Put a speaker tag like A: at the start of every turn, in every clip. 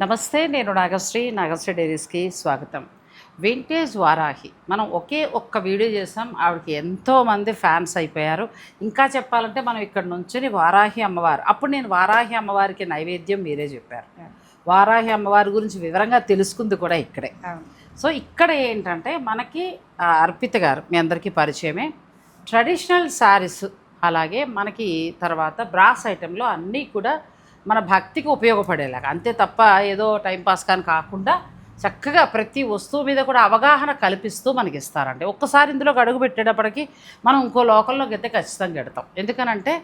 A: నమస్తే, నేను నాగశ్రీ డైరీస్కి స్వాగతం. వింటేజ్ వారాహి మనం ఒక్క వీడియో చేసాం, ఆవిడకి ఎంతోమంది ఫ్యాన్స్ అయిపోయారు. ఇంకా చెప్పాలంటే మనం ఇక్కడ నుంచి వారాహి అమ్మవారు, అప్పుడు నేను వారాహి అమ్మవారికి నైవేద్యం మీరే చెప్పారు. వారాహి అమ్మవారి గురించి వివరంగా తెలుసుకుంది కూడా ఇక్కడే. సో ఇక్కడ ఏంటంటే మనకి అర్పిత గారు మీ అందరికీ పరిచయమే. ట్రెడిషనల్ శారీస్, అలాగే మనకి తర్వాత బ్రాస్ ఐటెంలో అన్నీ కూడా మన భక్తికి ఉపయోగపడేలాగా, అంతే తప్ప ఏదో టైంపాస్ కానీ కాకుండా చక్కగా ప్రతి వస్తువు మీద కూడా అవగాహన కల్పిస్తూ మనకి ఇస్తారండి. ఒక్కసారి ఇందులోకి అడుగు పెట్టేటప్పటికి మనం ఇంకో లోకంలోకి అయితే ఖచ్చితంగా ఎడతాం. ఎందుకనంటే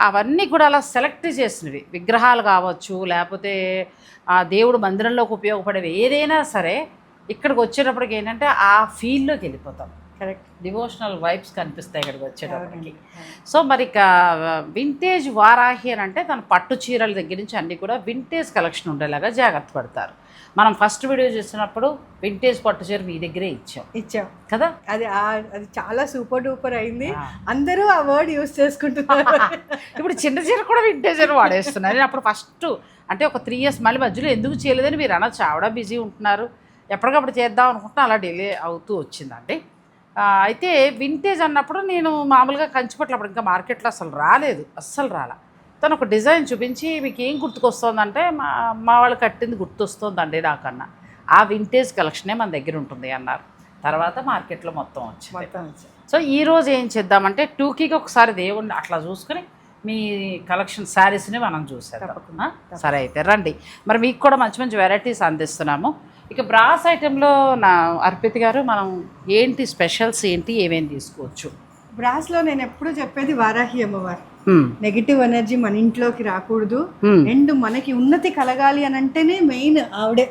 A: అవన్నీ కూడా అలా సెలెక్ట్ చేసినవి విగ్రహాలు కావచ్చు, లేకపోతే ఆ దేవుడు మందిరంలోకి ఉపయోగపడేవి ఏదైనా సరే ఇక్కడికి వచ్చేటప్పటికి ఏంటంటే ఆ ఫీల్డ్లోకి వెళ్ళిపోతాం. కరెక్ట్, డివోషనల్ వైబ్స్ కనిపిస్తాయి ఇక్కడికి వచ్చేటప్పటికి. సో మరి ఇక వింటేజ్ వారాహి అని అంటే తన పట్టు చీరల దగ్గర నుంచి అన్నీ కూడా వింటేజ్ కలెక్షన్ ఉండేలాగా జాగ్రత్త పడతారు. మనం ఫస్ట్ వీడియో చేసినప్పుడు వింటేజ్ పట్టు చీర మీ దగ్గరే ఇచ్చాం కదా.
B: అది చాలా సూపర్ డూపర్ అయింది. అందరూ ఆ వర్డ్ యూజ్ చేసుకుంటున్నారు.
A: ఇప్పుడు చిన్న చీర కూడా వింటేజ్ అని వాడేస్తున్నారు. నేను అప్పుడు ఫస్ట్ అంటే ఒక 3 years మళ్ళీ మధ్యలో ఎందుకు చేయలేదని మీరు అనొచ్చు, ఆవిడ బిజీ ఉంటున్నారు, ఎప్పటికప్పుడు చేద్దాం అనుకుంటున్నా, అలా డిలే అవుతూ వచ్చిందండి. అయితే వింటేజ్ అన్నప్పుడు నేను మామూలుగా కంచిపట్లు అప్పుడు ఇంకా మార్కెట్లో అస్సలు రాలా. తను ఒక డిజైన్ చూపించి మీకు ఏం గుర్తుకొస్తుందంటే మా వాళ్ళు కట్టింది గుర్తొస్తుందండి నాకన్నా, ఆ వింటేజ్ కలెక్షనే మన దగ్గర ఉంటుంది అన్నారు. తర్వాత మార్కెట్లో మొత్తం వచ్చింది. సో ఈరోజు ఏం చేద్దామంటే టూకీకి ఒకసారి దేవుణ్ణి అట్లా చూసుకుని మీ కలెక్షన్ శారీస్ని మనం చూసేద్దాం. సరే అయితే రండి, మరి మీకు కూడా మంచి మంచి వెరైటీస్ అందిస్తున్నాము. ఇక బ్రాస్ ఐటెంలో నా అర్పిత గారు మనం ఏంటి స్పెషల్స్ ఏంటి, ఏమేమి తీసుకోవచ్చు?
B: బ్రాస్లో నేను ఎప్పుడు చెప్పేది వారాహి అమ్మవారు. నెగిటివ్ ఎనర్జీ మన ఇంట్లోకి రాకూడదు, అండ్ మనకి ఉన్నతి కలగాలి అని అంటేనే మెయిన్ ఆవిడే.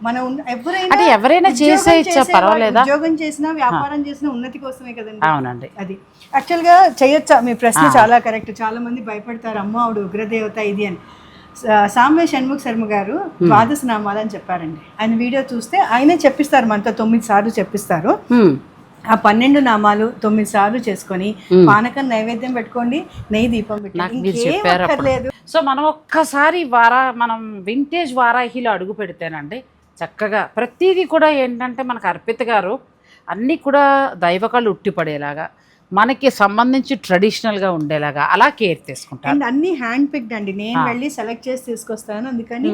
B: మనం
A: ఎవరైనా పర్వాలేదా,
B: ఉద్యోగం చేసినా వ్యాపారం చేసినా ఉన్నతి కోసమే కదండి.
A: అవునండి,
B: అది యాక్చువల్ గా చేయొచ్చా? మీ ప్రశ్న చాలా కరెక్ట్. చాలా మంది భయపడతారు, అమ్మ ఆవిడ ఉగ్రదేవత ఇది అని. సాంబే షణ్ముఖ శర్మ గారు ద్వాదశ నామాలు అని చెప్పారండి. ఆయన వీడియో చూస్తే ఆయనే చెప్పిస్తారు, మనతో 9 సార్లు చెప్పిస్తారు. ఆ 12 నామాలు 9 సార్లు చేసుకొని పానకం నైవేద్యం పెట్టుకోండి, నెయ్యి దీపం పెట్టలేదు.
A: సో మనం ఒక్కసారి మనం వింటేజ్ వారాహిలో అడుగు పెడితేనండి చక్కగా ప్రతిదీ కూడా ఏంటంటే మనకు అర్పిత గారు అన్నీ కూడా దైవకాళ్ళు ఉట్టిపడేలాగా, మనకి సంబంధించి ట్రెడిషనల్గా ఉండేలాగా అలా కేర్ తీసుకుంటారు.
B: అండ్ అన్ని హ్యాండ్ పిక్డ్ అండి, నేను వెళ్ళి సెలెక్ట్ చేసి తీసుకొస్తాను. అందుకని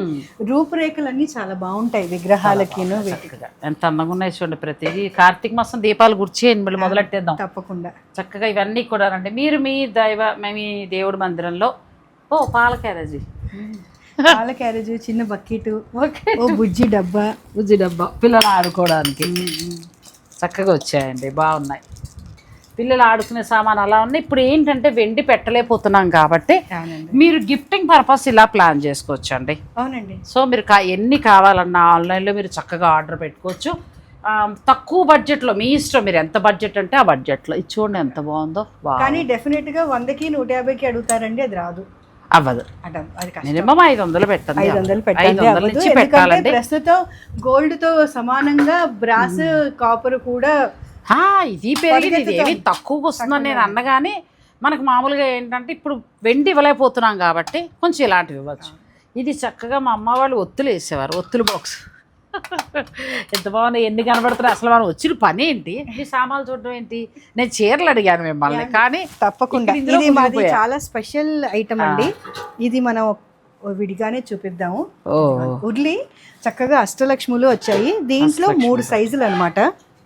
B: రూపురేఖలు అన్ని చాలా బాగుంటాయి విగ్రహాలకి.
A: ఎంత అందంగా ఉన్నాయి చూడండి. ప్రతిదీ కార్తీక మాసం దీపాలు గుర్చేయండి, మళ్ళీ మొదలెట్టేద్దాం
B: తప్పకుండా.
A: చక్కగా ఇవన్నీ కూడా రండి. మీరు మీ మీ దేవుడి మందిరంలో పాల
B: క్యారేజ్, చిన్న బకెట్, బుజ్జి డబ్బా
A: పిల్లలు ఆడుకోవడానికి చక్కగా వచ్చాయండి, బాగున్నాయి. పిల్లలు ఆడుకునే సామాన్ అలా ఉన్నాయి. ఇప్పుడు ఏంటంటే వెండి పెట్టలేకపోతున్నాం కాబట్టి మీరు గిఫ్టింగ్ పర్పస్ ఇలా ప్లాన్ చేసుకోవచ్చు అండి.
B: అవునండి.
A: సో మీరు ఎన్ని కావాలన్నా ఆన్లైన్లో మీరు చక్కగా ఆర్డర్ పెట్టుకోవచ్చు. తక్కువ బడ్జెట్లో మీ ఇష్టం, మీరు ఎంత బడ్జెట్ అంటే ఆ బడ్జెట్లో. ఇది చూడండి ఎంత బాగుందో.
B: కానీ డెఫినెట్గా 100కి 150కి అడుగుతారండి, అది రాదు,
A: అవ్వదు. మినిమం 500 పెట్టండి, 500 నుంచి పెట్టాలండి.
B: ప్రస్తుతం గోల్డ్ తో సమానంగా బ్రాస్ కాపర్ కూడా
A: ఇది పెరిగింది. ఇది ఏమి తక్కువగా వస్తుందని నేను అన్నగానే మనకు మామూలుగా ఏంటంటే ఇప్పుడు వెండి ఇవ్వలేకపోతున్నాం కాబట్టి కొంచెం ఇలాంటివి ఇవ్వచ్చు. ఇది చక్కగా మా అమ్మ వాళ్ళు ఒత్తులు వేసేవారు, ఒత్తులు బాక్స్. ఎంత బాగున్నాయి, ఎన్ని కనబడుతున్నాయి. అసలు మనం వచ్చిన పని ఏంటి, ఈ సామాన్లు చూడడం ఏంటి. నేను చీరలు అడిగాను మిమ్మల్ని, కానీ
B: తప్పకుండా ఇది మాది చాలా స్పెషల్ ఐటమ్ అండి. ఇది మనం విడిగానే చూపిద్దాము. ఉర్లి చక్కగా అష్టలక్ష్ములు వచ్చాయి, దీంట్లో 3 సైజులు అనమాట.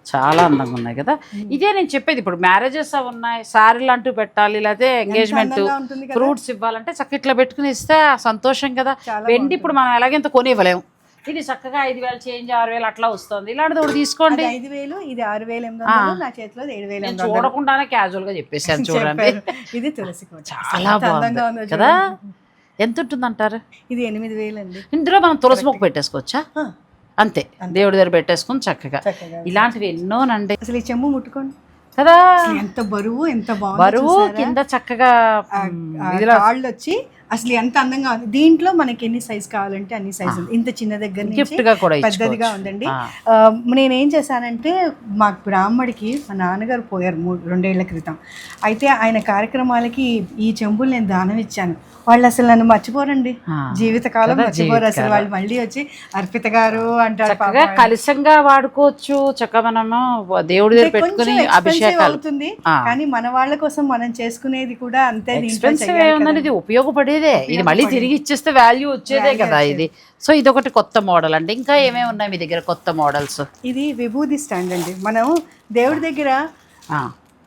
A: చాలా అందంగా ఉన్నాయి కదా. ఇదే నేను చెప్పేది, ఇప్పుడు మ్యారేజెస్ అవి ఉన్నాయి, శారీలు అంటూ పెట్టాలి, లేకపోతే ఎంగేజ్మెంట్ ఫ్రూట్స్ ఇవ్వాలంటే చక్క ఇట్లా పెట్టుకుని ఇస్తే సంతోషం కదా. వెండి ఇప్పుడు మనం ఎలాగెంత కొని ఇవ్వలేము. ఇది చక్కగా 5,000 చేంజ్ 6,000 అట్లా వస్తుంది. ఇలాంటిది ఒకటి తీసుకోండి.
B: 5,000, ఇది 6,800, నా చేతిలో 7,800.
A: చూడకుండానే క్యాజువల్ గా చెప్పేసాను చూడండి.
B: ఇది తులసి
A: చాలా బాగుంది కదా. ఎంత ఉంటుంది అంటారు?
B: ఇది 8,000 అండి.
A: ఇందులో మనం తులసి మొక్క పెట్టేసుకోవచ్చా? అంతే, దేవుడి దగ్గర పెట్టేసుకుని చక్కగా. ఇలాంటివి ఎన్నోనండి.
B: అసలు ఈ చెంబు ముట్టుకోండి
A: కదా,
B: ఎంత బరువు, ఎంత
A: బరువు కింద చక్కగా
B: కాళ్ళు వచ్చి అసలు ఎంత అందంగా ఉంది. దీంట్లో మనకి ఎన్ని సైజ్ కావాలంటే అన్ని సైజ్ ఉంది. ఇంత చిన్న దగ్గర నుంచి
A: గిఫ్ట్ గా కూడా
B: పెద్దదిగా ఉందండి. నేనేం చేశానంటే మా బ్రాహ్మడికి మా నాన్నగారు పోయారు 2 ఏళ్ల క్రితం. అయితే ఆయన కార్యక్రమాలకి ఈ చెంబులు నేను దానం ఇచ్చాను. వాళ్ళు అసలు నన్ను మర్చిపోరండి, జీవితకాలం మర్చిపోరు అసలు. వాళ్ళు మళ్ళీ వచ్చి అర్పిత గారు అంటారు.
A: కలిసంగా వాడుకోవచ్చు చక్కగా, మనము దేవుడి దగ్గర పెట్టుకుని అభిషేకాలు
B: అవుతుంది. కానీ మన వాళ్ళ కోసం మనం చేసుకునేది కూడా అంతే
A: ఎక్స్పెన్సివ్ ఏముందని, ఇది ఉపయోగపడేదే. ఇది మళ్ళీ తిరిగి ఇచ్చేస్తే వాల్యూ వచ్చేదే కదా ఇది. సో ఇది ఒకటి కొత్త మోడల్ అండి. ఇంకా ఏమేమి ఉన్నాయి మీ దగ్గర కొత్త మోడల్స్?
B: ఇది విభూది స్టాండ్ అండి. మనం దేవుడి దగ్గర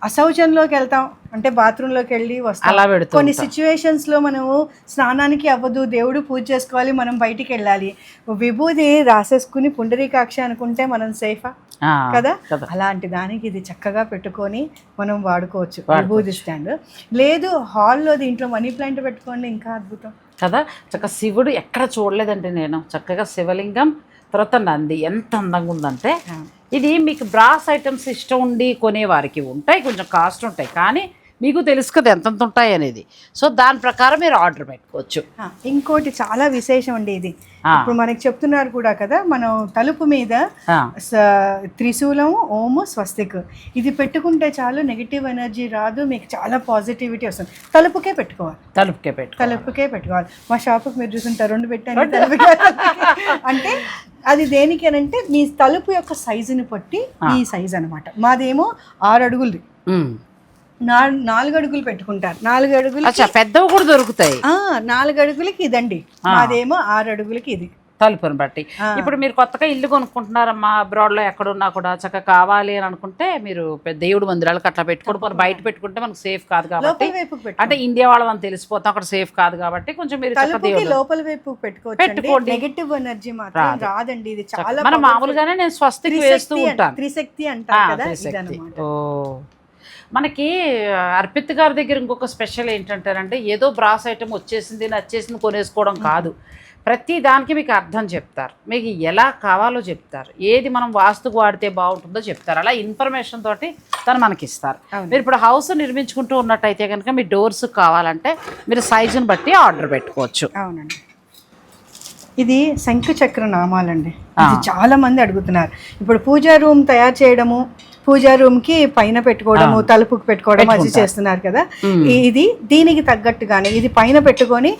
B: అశౌచంలోకి వెళ్తాం అంటే బాత్రూంలోకి వెళ్ళి వస్తాం.
A: అలా పెడుతూ
B: కొన్ని సిచ్యువేషన్స్ లో మనము స్నానానికి అవ్వదు, దేవుడు పూజ చేసుకోవాలి, మనం బయటికి వెళ్ళాలి, విభూది రాసేసుకుని పుండరీకాక్ష అనుకుంటే మనం సేఫా కదా. అలాంటి దానికి ఇది చక్కగా పెట్టుకొని మనం వాడుకోవచ్చు విభూది స్టాండ్. లేదు హాల్లో దీంట్లో మనీ ప్లాంట్ పెట్టుకోండి, ఇంకా అద్భుతం
A: కదా. చక్కగా శివుడు ఎక్కడ చూడలేదంటే నేను, చక్కగా శివలింగం, తర్వాత నంది ఎంత అందంగా ఉందంటే. ఇది మీకు బ్రాస్ ఐటమ్స్ ఇష్టం ఉండి కొనేవారికి ఉంటాయి, కొంచెం కాస్ట్ ఉంటాయి, కానీ మీకు తెలుసు కదా ఎంతంత ఉంటాయి అనేది. సో దాని ప్రకారం మీరు ఆర్డర్ పెట్టుకోవచ్చు.
B: ఇంకోటి చాలా విశేషం అండి ఇది. ఇప్పుడు మనకి చెప్తున్నారు కూడా కదా, మనం తలుపు మీద త్రిశూలం, ఓము, స్వస్తిక్ ఇది పెట్టుకుంటే చాలు, నెగిటివ్ ఎనర్జీ రాదు, మీకు చాలా పాజిటివిటీ వస్తుంది. తలుపుకే పెట్టుకోవాలి. మా షాపుకి మీరు చూసుంటారు 2 పెట్టాను తలుపుకే. అంటే అది దేనికి అని అంటే మీ తలుపు యొక్క సైజుని బట్టి ఈ సైజ్ అనమాట. మాదేమో 6 అడుగులు, 4 అడుగులు పెట్టుకుంటారు. 4 అడుగులు
A: పెద్దవి కూడా దొరుకుతాయి.
B: 4 అడుగులకి ఇదండి, మాదేమో 6 అడుగులకి ఇది.
A: తలుపుని బట్టి. ఇప్పుడు మీరు కొత్తగా ఇల్లు కొనుక్కుంటున్నారమ్మా, అబ్రాడ్లో ఎక్కడున్నా కూడా చక్కగా కావాలి అని అనుకుంటే మీరు దేవుడు మందిరాలకు అట్లా పెట్టుకోవడం, బయట పెట్టుకుంటే మనకు సేఫ్ కాదు కాబట్టి, అంటే ఇండియా వాళ్ళని తెలిసిపోతాం అక్కడ సేఫ్ కాదు కాబట్టి కొంచెం మీరు
B: లోపల వైపు పెట్టుకోండి. నెగటివ్ ఎనర్జీ మాత్రం రాదండి. ఇది చాలా
A: మనం మామూలుగానే నేను స్వస్తికి వేస్తూ ఉంటాను.
B: త్రిశక్తి అంటారు కదా.
A: మనకి అర్పిత్ గారి దగ్గర ఇంకొక స్పెషల్ ఏంటంటారంటే, ఏదో బ్రాస్ ఐటమ్ వచ్చేసింది నచ్చేసింది కొనేసుకోవడం కాదు, ప్రతి దానికి మీకు అర్థం చెప్తారు, మీకు ఎలా కావాలో చెప్తారు, ఏది మనం వాస్తుకు వాడితే బాగుంటుందో చెప్తారు. అలా ఇన్ఫర్మేషన్ తోటి తను మనకి ఇస్తారు. మీరు ఇప్పుడు హౌస్ నిర్మించుకుంటూ ఉన్నట్టయితే కనుక మీ డోర్స్ కావాలంటే మీరు సైజుని బట్టి ఆర్డర్ పెట్టుకోవచ్చు.
B: అవునండి. ఇది శంకు చక్ర నామాలండి. ఇది చాలా మంది అడుగుతున్నారు. ఇప్పుడు పూజా రూమ్ తయారు చేయడము, పూజా రూమ్ కి పైన పెట్టుకోవడము, తలుపుకి పెట్టుకోవడం అది చేస్తున్నారు కదా. ఇది దీనికి తగ్గట్టుగానే ఇది పైన పెట్టుకొని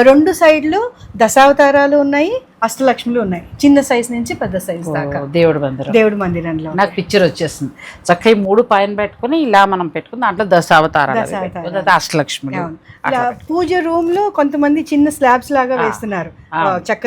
B: 2 సైడ్లు దశావతారాలు ఉన్నాయి, అష్టలక్ష్ములు ఉన్నాయి, చిన్న సైజ్ నుంచి పెద్ద సైజ్ దాకా. దేవుడి మందిరంలో
A: నాకు పిక్చర్ వచ్చేస్తుంది. చక్కగా ఈ 3 పైన పెట్టుకుని ఇలా మనం పెట్టుకుని దాంట్లో దశావతారాలు, అష్టలక్ష్ములు.
B: పూజ రూమ్ లో కొంతమంది చిన్న స్లాబ్స్ లాగా వేస్తున్నారు చెక్క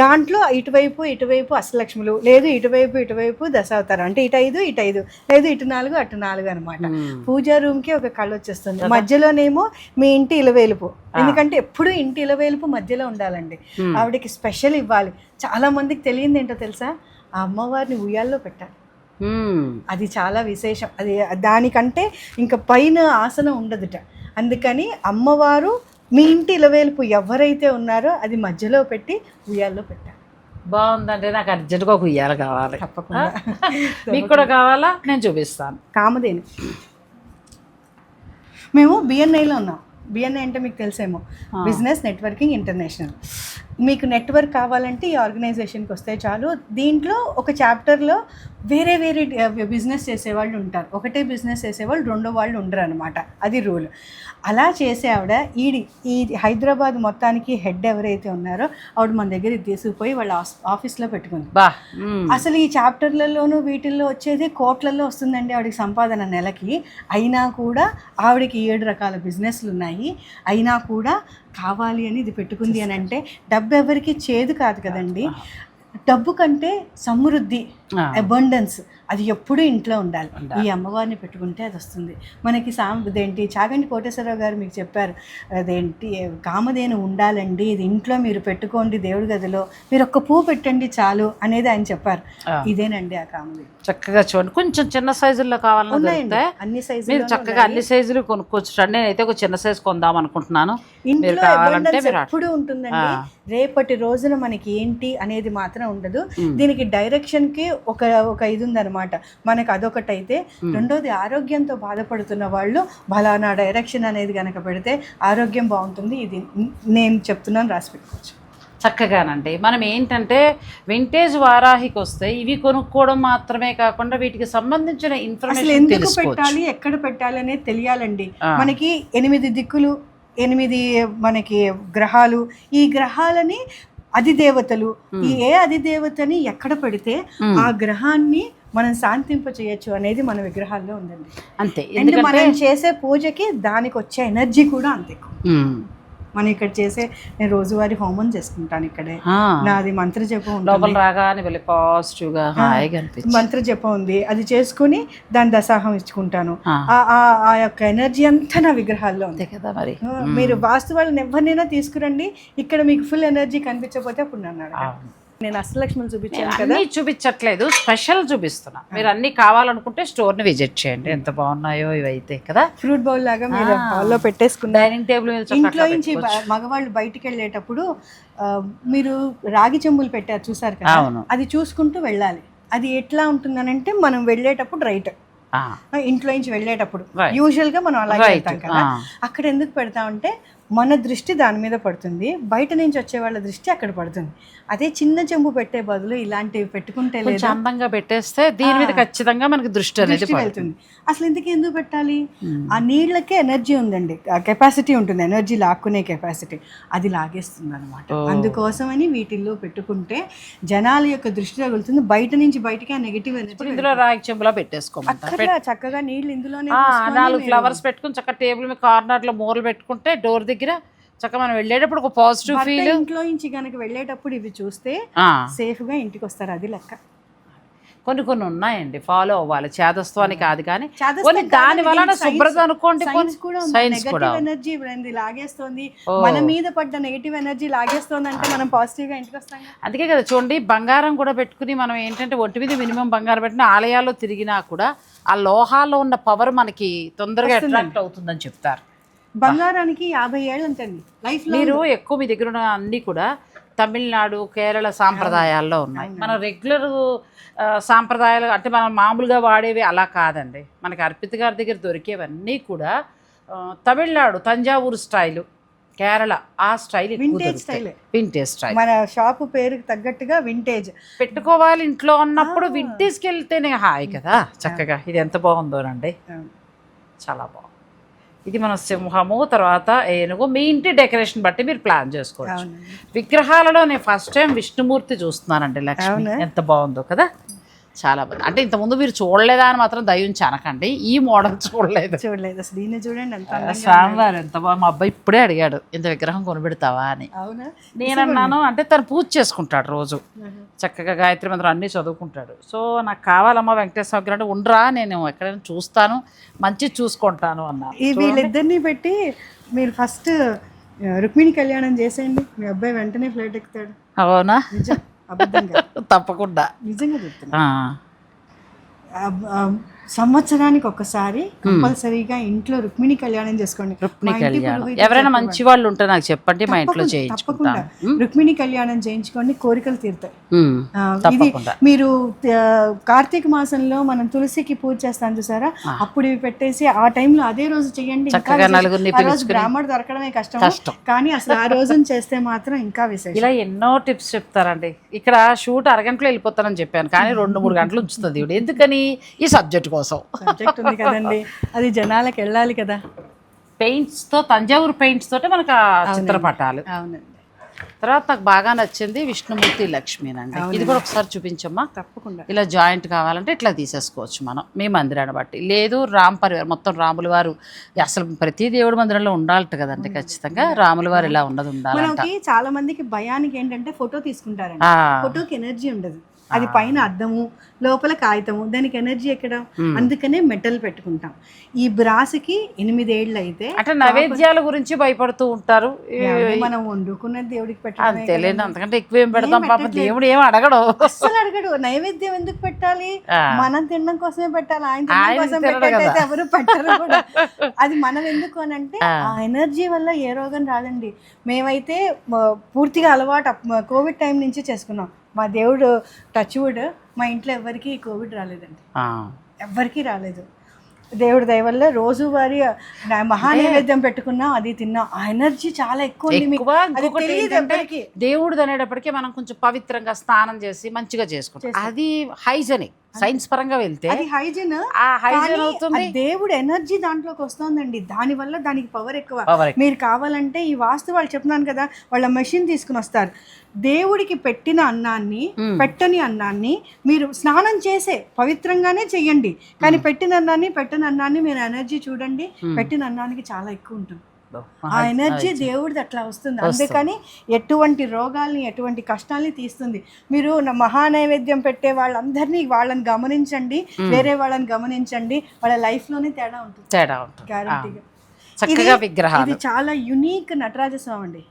B: దాంట్లో ఇటువైపు అష్టలక్ష్ములు, లేదు ఇటువైపు దశావతారం. అంటే ఇటు 5 లేదు ఇటు 4 అటు 4 అనమాట. పూజా రూమ్ కి ఒక కళ వచ్చేస్తుంది. మధ్యలోనేమో మీ ఇంటి ఇలవేలుపు, ఎందుకంటే ఎప్పుడు ఇంటి ఇలవేలుపు మధ్యలో ఉండాలండి. ఆవిడకి స్పెషల్ ఇవ్వాలి. చాలా మందికి తెలియదు ఏంటో తెలుసా, ఆ అమ్మవారిని ఉయ్యాల్లో పెట్టాలి. అది చాలా విశేషం. అది దానికంటే ఇంకా పైన ఆసనం ఉండదుట. అందుకని అమ్మవారు మీ ఇంటి ఇలవేలుపు ఎవరైతే ఉన్నారో అది మధ్యలో పెట్టి ఉయ్యాల్లో పెట్టాలి.
A: బాగుందంటే నాకు అర్జెంట్గా ఒక ఉయ్యాల కావాలి. తప్పకుండా మీకు కూడా కావాలా? నేను చూపిస్తాను.
B: కామధేను. మేము బిఎన్ఐలో ఉన్నాం. బిఎన్ఐ అంటే మీకు తెలిసేమో, బిజినెస్ నెట్వర్కింగ్ ఇంటర్నేషనల్. మీకు నెట్వర్క్ కావాలంటే ఈ ఆర్గనైజేషన్కి వస్తే చాలు. దీంట్లో ఒక చాప్టర్లో వేరే బిజినెస్ చేసేవాళ్ళు ఉంటారు. ఒకటే బిజినెస్ చేసేవాళ్ళు 2 వాళ్ళు ఉండరు అనమాట. అది రూల్. అలా చేసే ఆవిడ ఈ హైదరాబాద్ మొత్తానికి హెడ్ ఎవరైతే ఉన్నారో ఆవిడ మన దగ్గర తీసుకుపోయి వాళ్ళ ఆఫీస్లో పెట్టుకుంది. అసలు ఈ చాప్టర్లలోనూ వీటిల్లో వచ్చేది కోట్లలో వస్తుందండి ఆవిడకి సంపాదన నెలకి. అయినా కూడా ఆవిడకి 7 రకాల బిజినెస్లు ఉన్నాయి. అయినా కూడా కావాలి అని ఇది పెట్టుకుంది అని అంటే, డబ్బు ఎవరికి చేదు కాదు కదండి. డబ్బు కంటే సమృద్ధి, అబండెన్స్ అది ఎప్పుడూ ఇంట్లో ఉండాలి. ఈ అమ్మవారిని పెట్టుకుంటే అది వస్తుంది మనకి. అదేంటి చాగంటి కోటేశ్వరరావు గారు మీకు చెప్పారు, అదేంటి కామధేను ఉండాలండి, ఇది ఇంట్లో మీరు పెట్టుకోండి, దేవుడి గదిలో మీరు ఒక్క పువ్వు పెట్టండి చాలు అనేది ఆయన చెప్పారు. ఇదేనండి ఆ కామధేను.
A: చక్కగా చూడండి, కొంచెం చిన్న సైజుల్లో కావాలంటే
B: అన్ని సైజులు
A: మీరు చక్కగా అన్ని సైజులు కొనుక్కోవచ్చు. నేనైతే ఒక చిన్న సైజు కొందాం అనుకుంటున్నాను.
B: ఇంట్లో ఎప్పుడు ఉంటుందండి. రేపటి రోజున మనకి ఏంటి అనేది మాత్రం ఉండదు. దీనికి డైరెక్షన్ కి ఒక ఒక ఇది ఉందన్నమాట. మనకు అదొకటైతే, రెండోది ఆరోగ్యంతో బాధపడుతున్న వాళ్ళు ఫలానా డైరెక్షన్ అనేది కనుక పెడితే ఆరోగ్యం బాగుంటుంది. ఇది నేను చెప్తున్నాను, రాసి పెట్టుకోవచ్చు.
A: చక్కగానండి. మనం ఏంటంటే వింటేజ్ వారాహికి వస్తే ఇవి కొనుక్కోవడం మాత్రమే కాకుండా వీటికి సంబంధించిన
B: అసలు
A: ఇన్ఫర్మేషన్
B: ఎందుకు
A: తెలుసుకోవచ్చు.
B: పెట్టాలి, ఎక్కడ పెట్టాలి అనేది తెలియాలండి. మనకి 8 దిక్కులు, 8 మనకి గ్రహాలు. ఈ గ్రహాలని అధిదేవతలు, ఈ అధిదేవతని ఎక్కడ పెడితే ఆ గ్రహాన్ని మనం శాంతింప చేయొచ్చు అనేది మన విగ్రహాల్లో ఉందండి.
A: అంతే.
B: అండ్ మనం చేసే పూజకి దానికి వచ్చే ఎనర్జీ కూడా అంతే ఎక్కువ. మనం ఇక్కడ చేసే, నేను రోజువారీ హోమం చేసుకుంటాను ఇక్కడే. నాది మంత్ర జపం
A: లోపల రాగానే వెళ్ళి పాజిటివ్గా హాయిగా అనిపిస్తుంది.
B: మంత్ర జపం ఉంది, అది చేసుకుని దాని దశాహం ఇచ్చుకుంటాను. ఆ యొక్క ఎనర్జీ అంతా నా విగ్రహాల్లో ఉంది
A: కదా. మరి
B: మీరు వాస్తు వాళ్ళని ఎవరినైనా తీసుకురండి, ఇక్కడ మీకు ఫుల్ ఎనర్జీ కనిపించకపోతే అప్పుడు నన్ను అడగండి. నేను అష్టలక్ష్మణులు చూపించాను కదా,
A: అన్నీ చూపించట్లేదు, స్పెషల్ చూపిస్తున్నా. మీరు అన్ని కావాలనుకుంటే స్టోర్ని విజిట్ చేయండి. ఎంత బాగున్నాయో ఇవైతే కదా.
B: ఫ్రూట్ బౌల్ లాగా మీరు హాల్లో పెట్టేసుకున్నారు.
A: డైనింగ్ టేబుల్
B: ఇంట్లో నుంచి మగవాళ్ళు బయటికి వెళ్ళేటప్పుడు మీరు రాగి చెంబులు పెట్టారు చూసారు కదా, అది చూసుకుంటూ వెళ్ళాలి. అది ఎట్లా ఉంటుందనంటే, మనం వెళ్ళేటప్పుడు రైట్, ఇంట్లో నుంచి వెళ్ళేటప్పుడు యూజువల్ గా మనం అలాగే వెళ్తాం కదా, అక్కడ ఎందుకు పెడతామంటే మన దృష్టి దాని మీద పడుతుంది, బయట నుంచి వచ్చే వాళ్ళ దృష్టి అక్కడ పడుతుంది. అదే చిన్న చెంబు పెట్టే బదులు ఇలాంటివి పెట్టుకుంటే లేదా
A: అందంగా పెట్టేస్తే దీని మీద ఖచ్చితంగా మనకి దృష్టి అనేది
B: వెళ్తుంది. అసలు ఇంతకీ ఎందుకు పెట్టాలి? ఆ నీళ్ళకే ఎనర్జీ ఉందండి, కెపాసిటీ ఉంటుంది, ఎనర్జీ లాక్కునే కెపాసిటీ, అది లాగేస్తుంది అనమాట. అందుకోసమని వీటిల్లో పెట్టుకుంటే జనాల యొక్క దృష్టి తగులుతుంది, బయట నుంచి బయటకి ఆ నెగిటివ్ ఎనర్జీ.
A: ఇందులో రాగి చెంబులా పెట్టేసుకోమంటారు.
B: చక్కగా నీళ్ళు ఇందులోనే
A: 4 ఫ్లవర్స్ పెట్టుకుని చక్కగా టేబుల్ మీద కార్నర్ లో మూరలు పెట్టుకుంటే డోర్ దగ్గర చక్కగా మనం వెళ్ళేటప్పుడు ఒక పాజిటివ్ ఫీల్.
B: ఇంట్లో నుంచి కనుక వెళ్ళేటప్పుడు ఇవి చూస్తే సేఫ్ గా ఇంటికి వస్తారు, అది లెక్క.
A: కొన్ని ఉన్నాయండి, ఫాలో అవ్వాలి. చేదస్వాని కాదు కానీ దాని వలన శుభ్రత అనుకోండి. సైన్స్ కూడా
B: ఎనర్జీ లాగేస్తుంది, మన మీద పడ్డ నెగిటివ్ ఎనర్జీ లాగేస్తుంది అంటే మనం పాజిటివ్ గా ఇంటికి వస్తాం.
A: అందుకే కదా చూడండి, బంగారం కూడా పెట్టుకుని మనం ఏంటంటే ఒంటి మీద మినిమం బంగారం పెట్టిన ఆలయాల్లో తిరిగినా కూడా ఆ లోహాల్లో ఉన్న పవర్ మనకి తొందరగా అట్రాక్ట్ అవుతుందని చెప్తారు.
B: బంగారానికి 50 ఏళ్ళు అంటండి లైఫ్.
A: మీరు ఎక్కువ మీ దగ్గర ఉన్న అన్నీ కూడా తమిళనాడు, కేరళ సాంప్రదాయాల్లో ఉన్నాయి. మన రెగ్యులర్ సాంప్రదాయాలు అంటే మనం మామూలుగా వాడేవి అలా కాదండి. మనకి అర్పిత గారి దగ్గర దొరికేవన్నీ కూడా తమిళనాడు తంజావూరు స్టైలు, కేరళ ఆ స్టైల్, వింటేజ్ స్టైల్.
B: మన షాపు పేరుకి తగ్గట్టుగా వింటేజ్
A: పెట్టుకోవాలి ఇంట్లో ఉన్నప్పుడు. వింటేజ్కి వెళ్తేనే హాయ్ కదా చక్కగా. ఇది ఎంత బాగుందోనండి, చాలా బాగుంది. ఇది మన సింహము, తర్వాత ఏనుగు. మీ ఇంటి డెకరేషన్ బట్టి మీరు ప్లాన్ చేసుకోవచ్చు. విగ్రహాలలో నేను ఫస్ట్ టైం విష్ణుమూర్తి చూస్తున్నానండి, లక్ష్మి. ఎంత బాగుందో కదా, చాలా బాగుంది. అంటే ఇంతకుముందు మీరు చూడలేదా అని మాత్రం దయించి అనకండి, ఈ మోడల్ చూడలేదు.
B: అసలు దీన్ని చూడండి,
A: స్వామివారు ఎంత బాగా. మా అబ్బాయి ఇప్పుడే అడిగాడు ఇంత విగ్రహం కొనిపెడతావా అని. నేను అన్నాను, అంటే తను పూజ చేసుకుంటాడు రోజు, చక్కగా గాయత్రి మంత్రం అన్నీ చదువుకుంటాడు. సో నాకు కావాలమ్మా వెంకటేశ్వర విగ్రహం అంటే, ఉండరా నేను ఎక్కడైనా చూస్తాను, మంచి చూసుకుంటాను అన్నాను.
B: ఈ వీళ్ళిద్దరిని పెట్టి మీరు ఫస్ట్ రుక్మిణి కళ్యాణం చేసేయండి, మీ అబ్బాయి వెంటనే ఫ్లైట్ ఎక్కుతాడు.
A: అవునా?
B: తప్పకుండా నిజంగా చెప్తున్నా. సంవత్సరానికి ఒకసారి కంపల్సరీగా ఇంట్లో రుక్మిణి కళ్యాణం చేసుకోండి.
A: ఎవరైనా మంచి వాళ్ళు ఉంటే నాకు చెప్పండి, మా ఇంట్లో
B: తప్పకుండా రుక్మిణి కళ్యాణం చేయించుకోండి, కోరికలు తీరుతాయి. ఇది మీరు కార్తీక మాసంలో మనం తులసికి పూజ చేస్తాం చూసారా, అప్పుడు ఇవి పెట్టేసి ఆ టైంలో అదే రోజు చెయ్యండి. బ్రాహ్మణుడు దొరకడమే కష్టం, కానీ అసలు ఆ రోజున చేస్తే మాత్రం ఇంకా విశేషం.
A: ఇలా ఎన్నో టిప్స్ చెప్తారండి. ఇక్కడ షూట్ అరగంటలో వెళ్ళిపోతానని చెప్పాను, కానీ 2-3 గంటలు ఉంచుతుంది ఇవి. ఎందుకని? ఈ సబ్జెక్ట్
B: సబ్జెక్ట్ ఉంది కదండి, అది జనాలకు వెళ్ళాలి కదా.
A: పెయింట్స్ తో, తంజావూరు పెయింట్స్ తోటే మనకు చిత్రపటాలు.
B: అవునండి.
A: తర్వాత నాకు బాగా నచ్చింది విష్ణుమూర్తి లక్ష్మీనండి. ఇది కూడా ఒకసారి చూపించమ్మా.
B: తప్పకుండా.
A: ఇలా జాయింట్ కావాలంటే ఇట్లా తీసేసుకోవచ్చు మనం, మీ మందిరాన్ని బట్టి. లేదు రామ్ పరివార్ మొత్తం రాముల వారు, అసలు ప్రతి దేవుడి మందిరంలో ఉండాలట కదండి ఖచ్చితంగా. రాముల వారు ఇలా ఉండాలంట.
B: చాలా మందికి భయానికి ఏంటంటే ఫోటో తీసుకుంటారండి, ఫోటోకి ఎనర్జీ ఉండదు. అది పైన అద్దము, లోపల కాగితము, దానికి ఎనర్జీ ఎక్కడ, అందుకనే మెటల్ పెట్టుకుంటాం. ఈ బ్రాస్కి 8 ఏళ్ళు అయితే
A: అంటే నైవేద్యాల గురించి భయపడుతూ ఉంటారు.
B: మనం వండుకున్నది దేవుడికి
A: పెట్టాలి, అంతకంటే ఎక్కువ ఏం పెడతాం. పాప దేవుడు ఏం అడగడు,
B: అసలు అడగడు. నైవేద్యం ఎందుకు పెట్టాలి? మనం తినడం కోసమే పెట్టాలి, ఆయన తినడం కోసం పెట్టేటైతే ఎవరు పెట్టరు కూడా. అది మనం ఎందుకు అని అంటే ఆ ఎనర్జీ వల్ల ఏ రోగం రాదండి. మేమైతే పూర్తిగా అలవాటు కోవిడ్ టైం నుంచి చేసుకున్నాం. మా దేవుడు టచ్ వుడ్ మా ఇంట్లో ఎవరికి కోవిడ్ రాలేదండి,
A: ఆ.
B: ఎవ్వరికీ రాలేదు. దేవుడి దయ వల్ల రోజువారీ మహానైవేద్యం పెట్టుకున్నా అది తిన్నా ఆ ఎనర్జీ చాలా ఎక్కువ ఉంది మీకు.
A: ఎక్కువ.
B: అది
A: ఇంకొకటి
B: తెలియదు
A: ఏంటంటే
B: ఎవ్వరికీ.
A: దేవుడు అనేటప్పటికీ మనం కొంచెం పవిత్రంగా స్నానం చేసి మంచిగా చేసుకుంటాం. అది హైజెనిక్. సైన్స్ పరంగా వెళ్తే
B: అది హైజీన్,
A: ఆ హైజీన్ అవుతుంది.
B: దేవుడు ఎనర్జీ దాంట్లోకి వస్తుందండి, దాని వల్ల దానికి పవర్ ఎక్కువ.
A: Power ఎక్కువ.
B: మీరు కావాలంటే ఈ వాస్తు వాళ్ళు చెప్తున్నాను కదా, వాళ్ళ మెషిన్ తీసుకుని వస్తారు. దేవుడికి పెట్టిన అన్నాన్ని పెట్టని అన్నాన్ని మీరు స్నానం చేసే పవిత్రంగానే చెయ్యండి, కానీ పెట్టిన అన్నాన్ని మీరు ఎనర్జీ చూడండి, పెట్టిన అన్నానికి చాలా ఎక్కువ ఉంటుంది. ఆ ఎనర్జీ దేవుడిది అట్లా వస్తుంది. అందుకని ఎటువంటి రోగాల్ని ఎటువంటి కష్టాల్ని తీస్తుంది. మీరు మహానైవేద్యం పెట్టే వాళ్ళందరినీ వాళ్ళని గమనించండి, వేరే వాళ్ళని గమనించండి, వాళ్ళ లైఫ్లోనే తేడా ఉంటుంది గ్యారంటీగా.
A: చక్కగా విగ్రహాలు.
B: ఇది చాలా యునిక్ నటరాజస్వామి అండి.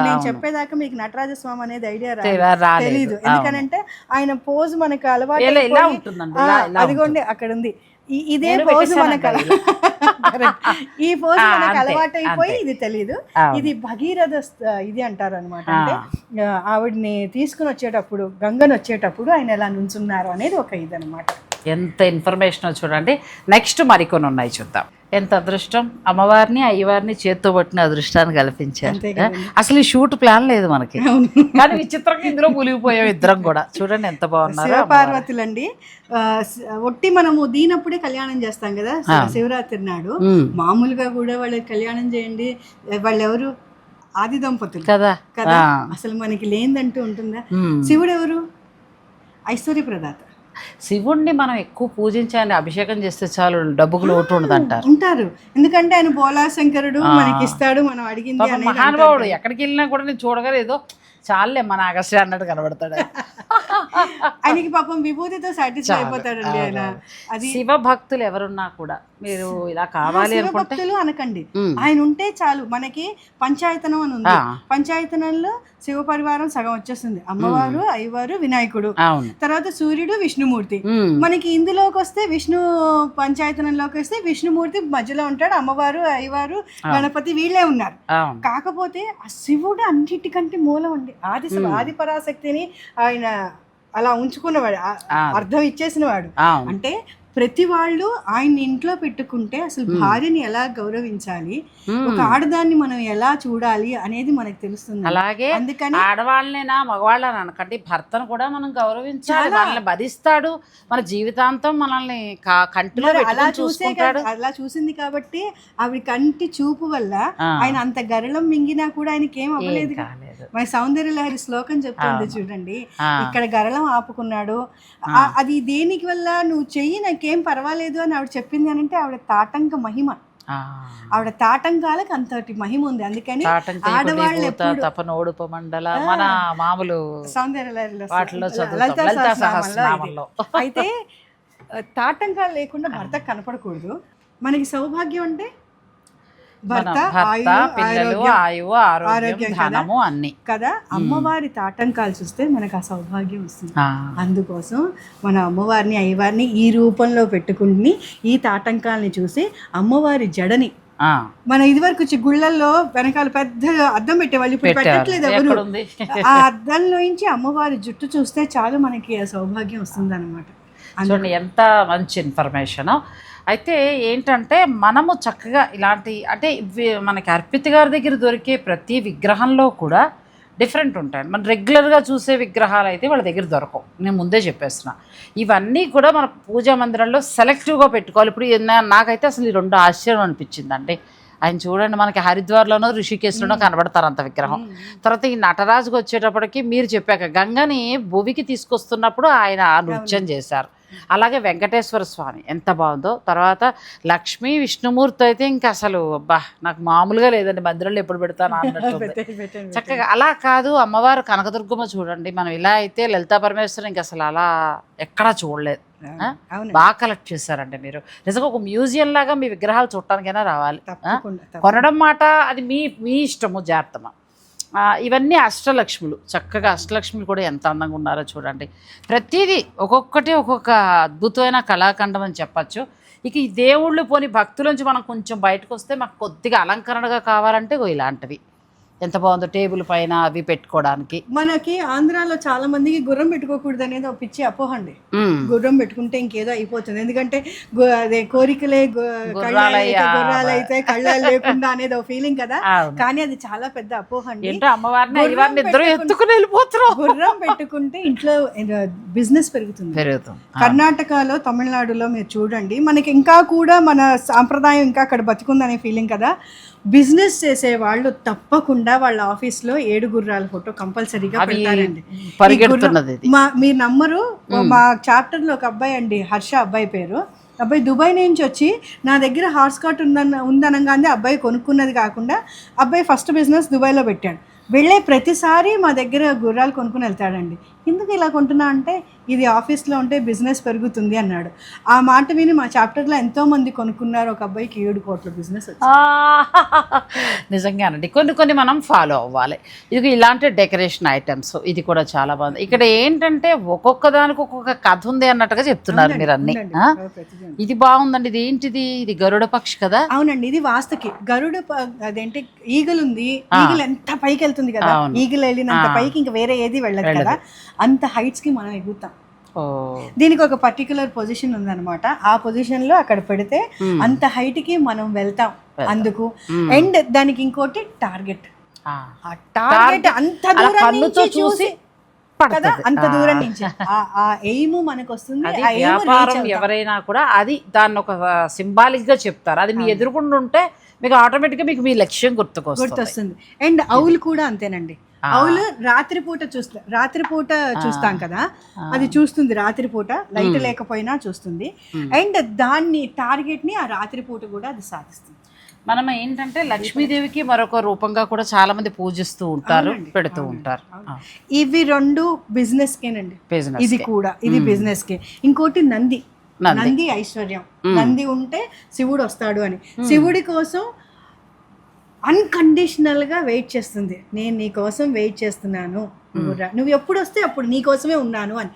B: నేను చెప్పేదాకా మీకు నటరాజస్వామి అనేది ఐడియా తెలీదు, ఎందుకనంటే ఆయన పోజ్ మనకు అలవాటు. అదిగోండి అక్కడ ఉంది, ఇదే పోజ్ మనకు ఈ పోజ్ మనకు అలవాటు అయిపోయి ఇది తెలీదు. ఇది భగీరథ ఇది అంటారు అనమాట. అంటే ఆవిడ్ని తీసుకుని వచ్చేటప్పుడు, గంగను వచ్చేటప్పుడు ఆయన ఎలా నుంచున్నారు అనేది ఒక ఇది అనమాట.
A: ఎంత ఇన్ఫర్మేషన్ చూడండి. నెక్స్ట్ మరికొన్ని ఉన్నాయి, చూద్దాం. ఎంత అదృష్టం, అమ్మవారిని అయ్యవారిని చేత్తో పట్టిన అదృష్టాన్ని కల్పించారు. అసలు ఈ షూట్ ప్లాన్ లేదు మనకి, కానీ విచిత్రంగా ఇందులో మునిగిపోయాం ఇద్దరం కూడా. చూడండి ఎంత బాగున్నారు.
B: శివపార్వతులండి. ఒట్టి మనము దీనప్పుడే కళ్యాణం చేస్తాం కదా శివరాత్రి నాడు. మామూలుగా కూడా వాళ్ళకి కళ్యాణం చేయండి, వాళ్ళు ఎవరు ఆది దంపతులు కదా కదా. అసలు మనకి లేనిదంటూ ఉంటుందా? శివుడు ఎవరు? ఐశ్వర్య ప్రదాత.
A: శివుణ్ణి మనం ఎక్కువ పూజించాలని అభిషేకం చేస్తే చాలు డబ్బుకు లోటు ఉండదు అంటారు.
B: ఉంటారు, ఎందుకంటే ఆయన బోలా శంకరుడు, మనకి ఇస్తాడు, మనం అడిగింది.
A: మహానుభావుడు. ఎక్కడికి వెళ్ళినా కూడా నేను చూడగలేదో చాలే మన ఆగస్టు అన్నట్టు కనబడతాడు.
B: ఆయనకి పాపం విభూతితో సాటిస్ఫై అయిపోతాడండి ఆయన. అది
A: శివ భక్తులు ఎవరున్నా కూడా మీరు ఇలా కావాలి అనుకుంటే
B: అనకండి, ఆయన ఉంటే చాలు. మనకి పంచాయతనం అని ఉంది, పంచాయతనంలో శివ పరివారం సగం వచ్చేస్తుంది. అమ్మవారు, అయ్యవారు, వినాయకుడు, తర్వాత సూర్యుడు, విష్ణుమూర్తి. మనకి ఇందులోకి వస్తే విష్ణు పంచాయతనంలోకి వస్తే విష్ణుమూర్తి మధ్యలో ఉంటాడు, అమ్మవారు, అయ్యవారు, గణపతి వీళ్ళే ఉన్నారు. కాకపోతే ఆ శివుడు అన్నిటికంటే మూలం అండి. ఆది పరాశక్తిని ఆయన అలా ఉంచుకున్నవాడు, అర్థం ఇచ్చేసిన వాడు. అంటే ప్రతి వాళ్ళు ఆయన్ని ఇంట్లో పెట్టుకుంటే అసలు భార్యని ఎలా గౌరవించాలి, ఒక ఆడదాన్ని మనం ఎలా చూడాలి అనేది మనకు తెలుస్తుంది.
A: అలాగే అందుకని ఆడవాళ్ళనేనా మగవాళ్ళని అనకండి, భర్తను కూడా మనం గౌరవించాలి. మనల్ని భరిస్తాడు, మన జీవితాంతం మనల్ని కంటిలో
B: అలా చూసింది కాబట్టి ఆవిడ కంటి చూపు వల్ల ఆయన అంత గరళం మింగినా కూడా ఆయనకి ఏం అవ్వలేదు. మన సౌందర్య లహరి శ్లోకం చెప్తుంది చూడండి, ఇక్కడ గరళం ఆపుకున్నాడు. అది దేనికి వల్ల నువ్వు చెయ్యి నాకేం పర్వాలేదు అని ఆవిడ చెప్పింది అని అంటే ఆవిడ తాటంక మహిమ, ఆవిడ తాటంకాలకు అంతటి మహిమ ఉంది. అందుకని ఆడవాళ్ళు మన మామూలు సౌందర్య లహరిలో అయితే తాటంకాలు లేకుండా భర్త కనపడకూడదు. మనకి సౌభాగ్యం అంటే భర్త, పిల్లలు, ఆయువు, ఆరోగ్యం, ధనము అన్ని కదా. అమ్మవారి తాటంకాలు చూస్తే మనకు ఆ సౌభాగ్యం వస్తుంది. అందుకోసం మన అమ్మవారిని, అయ్యవారిని ఈ రూపంలో పెట్టుకుని ఈ తాటంకాలని చూసి అమ్మవారి జడని మన ఇదివరకు గుళ్ళల్లో వెనకాల పెద్ద అద్దం పెట్టేవాళ్ళు, ఇప్పుడు పెట్టట్లేదు ఎవరు. ఆ అద్దంలోంచి అమ్మవారి జుట్టు చూస్తే చాలు మనకి ఆ సౌభాగ్యం వస్తుంది అనమాట.
A: చూడండి ఎంత మంచి ఇన్ఫర్మేషన్. అయితే ఏంటంటే మనము చక్కగా ఇలాంటి అంటే మనకి అర్పిత గారి దగ్గర దొరికే ప్రతి విగ్రహంలో కూడా డిఫరెంట్ ఉంటాయి. మనం రెగ్యులర్గా చూసే విగ్రహాలు అయితే వాళ్ళ దగ్గర దొరకవు, నేను ముందే చెప్పేస్తున్నా. ఇవన్నీ కూడా మన పూజా మందిరంలో సెలెక్టివ్గా పెట్టుకోవాలి. ఇప్పుడు నాకైతే అసలు ఈ రెండు ఆశ్చర్యం అనిపించిందండి. ఆయన చూడండి, మనకి హరిద్వార్లోనో ఋషికేశ్లోనో కనబడతారు అంత విగ్రహం. తర్వాత ఈ నటరాజుకు వచ్చేటప్పటికి మీరు చెప్పాక గంగని భూమికి తీసుకొస్తున్నప్పుడు ఆయన నృత్యం చేశారు. అలాగే వెంకటేశ్వర స్వామి ఎంత బాగుందో. తర్వాత లక్ష్మీ విష్ణుమూర్తి అయితే ఇంకా అసలు అబ్బా నాకు మామూలుగా లేదండి, మందిరంలో ఎప్పుడు పెడతాను అన్నట్టు చక్కగా. అలా కాదు అమ్మవారు కనకదుర్గమ్మ చూడండి, మనం ఇలా అయితే లలితా పరమేశ్వరం ఇంక అసలు అలా ఎక్కడా చూడలేదు. బాగా కలెక్ట్ చేశారండి మీరు. నిజంగా ఒక మ్యూజియం లాగా మీ విగ్రహాలు చూడటానికైనా రావాలి. కొనడం మాట అది మీ ఇష్టము, జాగ్రత్తమా. ఇవన్నీ అష్టలక్ష్ములు, చక్కగా అష్టలక్ష్ములు కూడా ఎంత అందంగా ఉన్నారో చూడండి. ప్రతిదీ ఒక్కొక్కటి ఒక్కొక్క అద్భుతమైన కళాఖండం అని చెప్పచ్చు. ఇక ఈ దేవుళ్ళు పోని భక్తుల నుంచి మనం కొంచెం బయటకు వస్తే మాకు కొద్దిగా అలంకరణగా కావాలంటే ఇలాంటివి ఎంత బాగుందో టేబుల్ పైన అవి పెట్టుకోవడానికి.
B: మనకి ఆంధ్రాలో చాలా మందికి గుర్రం పెట్టుకోకూడదు అనేది ఒక పిచ్చి అపోహ అండి. గుర్రం పెట్టుకుంటే ఇంకేదో అయిపోతుంది, ఎందుకంటే అదే కోరికలే గుర్రాలు అయితే కళ్ళాలు లేకుండా అనేది ఒక ఫీలింగ్ కదా. కానీ అది చాలా పెద్ద అపోహ అండి.
A: అమ్మవారిని ఇద్దరు ఎత్తుకుని వెళ్ళిపోతారు.
B: గుర్రం పెట్టుకుంటే ఇంట్లో బిజినెస్ పెరుగుతుంది. కర్ణాటకలో, తమిళనాడులో మీరు చూడండి, మనకి ఇంకా కూడా మన సాంప్రదాయం ఇంకా అక్కడ బతుకుందనే ఫీలింగ్ కదా. బిజినెస్ చేసే వాళ్ళు తప్పకుండా వాళ్ళ ఆఫీస్లో 7 గుర్రాల ఫోటో కంపల్సరీగా పెడతారండి. మీరు నమ్మరు, మా చాప్టర్లో ఒక అబ్బాయి అండి, హర్ష అబ్బాయి పేరు. అబ్బాయి దుబాయ్ నుంచి వచ్చి నా దగ్గర హార్స్ కార్ట్ ఉందనగానే అబ్బాయి కొనుక్కున్నది కాకుండా అబ్బాయి ఫస్ట్ బిజినెస్ దుబాయ్లో పెట్టాడు. వెళ్ళే ప్రతిసారి మా దగ్గర గుర్రాలు కొనుక్కుని వెళ్తాడండి. ఎందుకు ఇలా కొంటున్నా అంటే ఇది ఆఫీస్లో ఉంటే బిజినెస్ పెరుగుతుంది అన్నాడు. ఆ మాట విని మా చాప్టర్లో ఎంతోమంది కొనుక్కున్నారు. ఒక అబ్బాయికి 7 కోట్ల బిజినెస్ వచ్చింది.
A: నిజంగానండి, కొన్ని మనం ఫాలో అవ్వాలి. ఇది ఇలాంటి డెకరేషన్ ఐటమ్స్, ఇది కూడా చాలా బాగుంది. ఇక్కడ ఏంటంటే ఒక్కొక్క దానికి ఒక్కొక్క కథ ఉంది అన్నట్టుగా చెప్తున్నారు మీరు అన్ని. ఇది బాగుందండి. ఇది ఏంటిది? ఇది గరుడ పక్షి కదా?
B: అవునండి, ఇది వాస్తుకి గరుడ. అదేంటి, ఈగలు ఉంది. ఈగలు ఎంత పైకి వెళ్తుంది కదా, ఈగలు వెళ్ళినంత పైకి ఇంకా వేరే ఏది వెళ్ళదు కదా, అంత హైట్స్ కి మనం ఎగుతాం. దీనికి ఒక పర్టికులర్ పొజిషన్ ఉందన్నమాట. ఆ పొజిషన్ లో అక్కడ పెడితే అంత హైట్ కి మనం వెళ్తాం అందుకు. అండ్ దానికి ఇంకోటి టార్గెట్. టార్గెట్ అంత దూరం నుంచి చూసి కదా, అంత దూరం నుంచి ఆ ఎయిమ్ మనకు వస్తుంది.
A: వ్యాపారం ఎవరైనా కూడా అది దాన్ని ఒక సింబాలిక్ గా చెప్తారు. అది మీ ఎదురుకుండా ఉంటే మీకు ఆటోమేటిక్ గా మీకు మీ లక్ష్యం గుర్తుకొస్తుంది.
B: అండ్ అవులు కూడా అంతేనండి. అవులు రాత్రిపూట చూస్తాం కదా, అది చూస్తుంది రాత్రిపూట, లైట్ లేకపోయినా చూస్తుంది. అండ్ దాన్ని టార్గెట్ ని ఆ రాత్రిపూట కూడా అది సాధిస్తుంది.
A: మనం ఏంటంటే లక్ష్మీదేవికి మరొక రూపంగా కూడా చాలా మంది పూజిస్తూ ఉంటారు, పెడుతూ ఉంటారు.
B: ఇవి 2 బిజినెస్ కేనండి. ఇది కూడా ఇది బిజినెస్ కే. ఇంకోటి నంది ఐశ్వర్యం. నంది ఉంటే శివుడు వస్తాడు అని. శివుడి కోసం అన్కండిషనల్ గా వెయిట్ చేస్తుంది. నేను నీ కోసం వెయిట్ చేస్తున్నాను, నువ్వు ఎప్పుడు వస్తే అప్పుడు నీ కోసమే ఉన్నాను అని.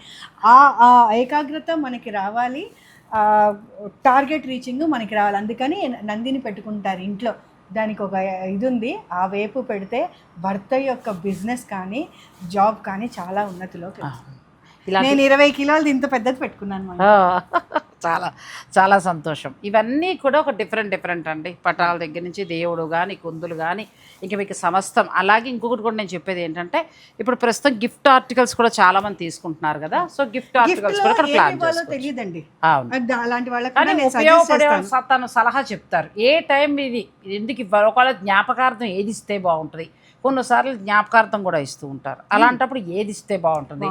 B: ఆ ఏకాగ్రత మనకి రావాలి, టార్గెట్ రీచింగ్ మనకి రావాలి. అందుకని నందిని పెట్టుకుంటారు ఇంట్లో. దానికి ఒక ఇది ఉంది, ఆ వైపు పెడితే భర్త యొక్క బిజినెస్ కానీ జాబ్ కానీ చాలా ఉన్నతిలోకి. నేను 20 కిలోలు ఇంత పెద్దది పెట్టుకున్నాను.
A: చాలా చాలా సంతోషం. ఇవన్నీ కూడా ఒక డిఫరెంట్ అండి. పటాల దగ్గర నుంచి దేవుడు కానీ, కుందులు కానీ, ఇంకా మీకు సమస్తం. అలాగే ఇంకొకటి కూడా నేను చెప్పేది ఏంటంటే, ఇప్పుడు ప్రస్తుతం గిఫ్ట్ ఆర్టికల్స్ కూడా చాలా మంది తీసుకుంటున్నారు కదా. సో గిఫ్ట్ ఆర్టికల్స్ కూడా ప్లాన్
B: తెలియదండి. అలాంటి వాళ్ళకి
A: ఉపయోగపడే తను సలహా చెప్తారు. ఏ టైం ఇది ఎందుకు ఇవ్వాలి, ఒకవేళ జ్ఞాపకార్థం ఏది ఇస్తే బాగుంటుంది, కొన్నిసార్లు జ్ఞాపకార్థం కూడా ఇస్తూ ఉంటారు. అలాంటప్పుడు ఏది ఇస్తే బాగుంటుంది,